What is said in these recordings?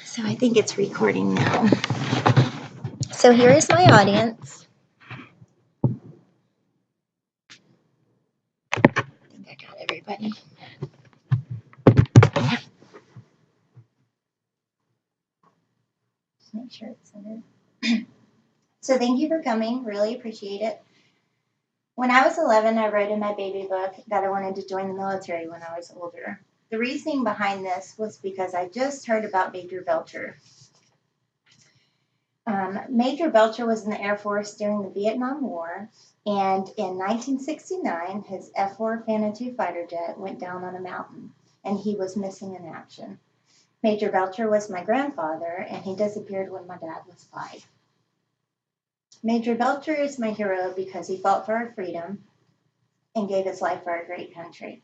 So I think it's recording now. So here is my audience. I think I got everybody. Just make sure it's centered. So thank you for coming. Really appreciate it. When I was 11, I wrote in my baby book that I wanted to join the military when I was older. The reasoning behind this was because I just heard about Major Belcher. Major Belcher was in the Air Force during the Vietnam War, and in 1969, his F-4 Phantom II fighter jet went down on a mountain, and he was missing in action. Major Belcher was my grandfather, and he disappeared when my dad was 5. Major Belcher is my hero because he fought for our freedom and gave his life for our great country.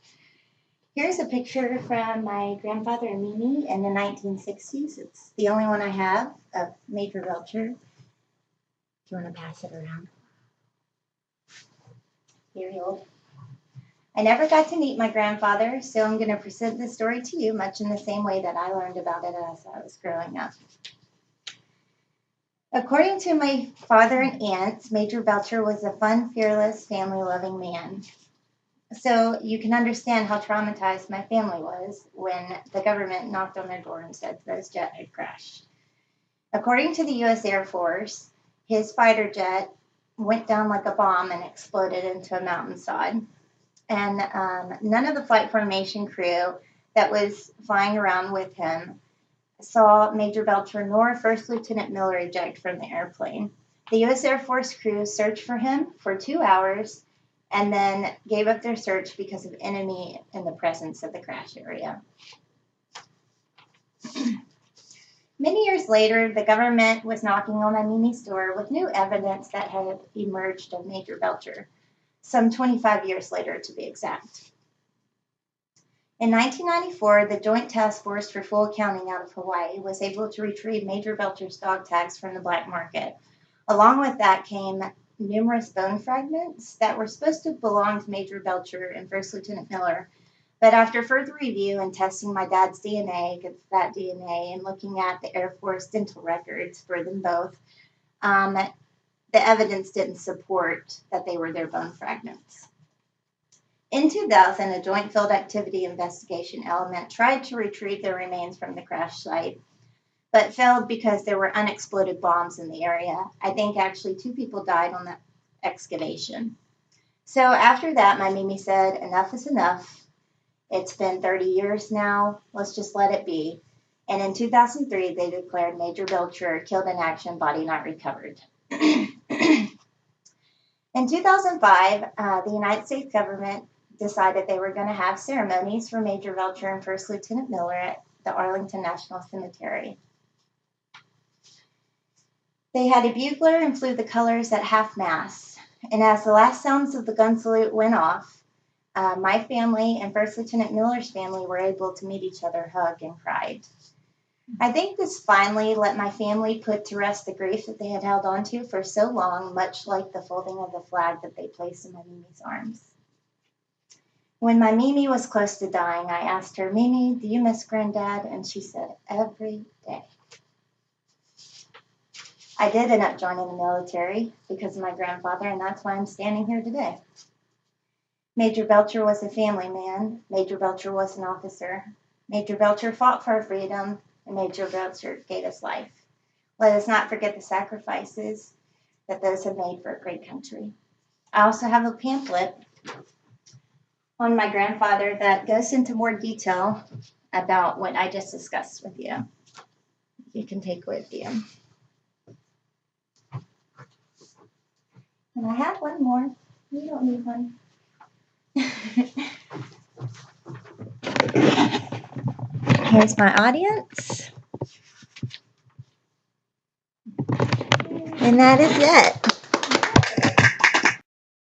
Here's a picture from my grandfather and Mimi in the 1960s. It's the only one I have of Major Belcher. Do you want to pass it around? Very old. I never got to meet my grandfather, so I'm going to present this story to you much in the same way that I learned about it as I was growing up. According to my father and aunts, Major Belcher was a fun, fearless, family-loving man. So you can understand how traumatized my family was when the government knocked on their door and said that his jet had crashed. According to the U.S. Air Force, his fighter jet went down like a bomb and exploded into a mountainside. And none of the flight formation crew that was flying around with him saw Major Belcher nor First Lieutenant Miller eject from the airplane. The U.S. Air Force crew searched for him for 2 hours and then gave up their search because of enemy in the presence of the crash area. Many years later, the government was knocking on my Mimi's door with new evidence that had emerged of Major Belcher, some 25 years later to be exact. In 1994, the Joint Task Force for Full Accounting out of Hawaii was able to retrieve Major Belcher's dog tags from the black market. Along with that came numerous bone fragments that were supposed to belong to Major Belcher and First Lieutenant Miller. But after further review and testing my dad's DNA against that DNA and looking at the Air Force dental records for them both, the evidence didn't support that they were their bone fragments. In 2000, a joint field activity investigation element tried to retrieve the remains from the crash site, but failed because there were unexploded bombs in the area. I think actually 2 people died on that excavation. So after that, my Mimi said, enough is enough. It's been 30 years now. Let's just let it be. And in 2003, they declared Major Belcher killed in action, body not recovered. In 2005, the United States government decided they were going to have ceremonies for Major Belcher and First Lieutenant Miller at the Arlington National Cemetery. They had a bugler and flew the colors at half-mast. And as the last sounds of the gun salute went off, my family and First Lieutenant Miller's family were able to meet each other, hug, and cried. I think this finally let my family put to rest the grief that they had held on to for so long, much like the folding of the flag that they placed in my Mimi's arms. When my Mimi was close to dying, I asked her, Mimi, do you miss Granddad? And she said, every day. I did end up joining the military because of my grandfather, and that's why I'm standing here today. Major Belcher was a family man. Major Belcher was an officer. Major Belcher fought for our freedom, and Major Belcher gave us life. Let us not forget the sacrifices that those have made for a great country. I also have a pamphlet on my grandfather that goes into more detail about what I just discussed with you. You can take with you. And I have one more. You don't need one. Here's my audience. And that is it.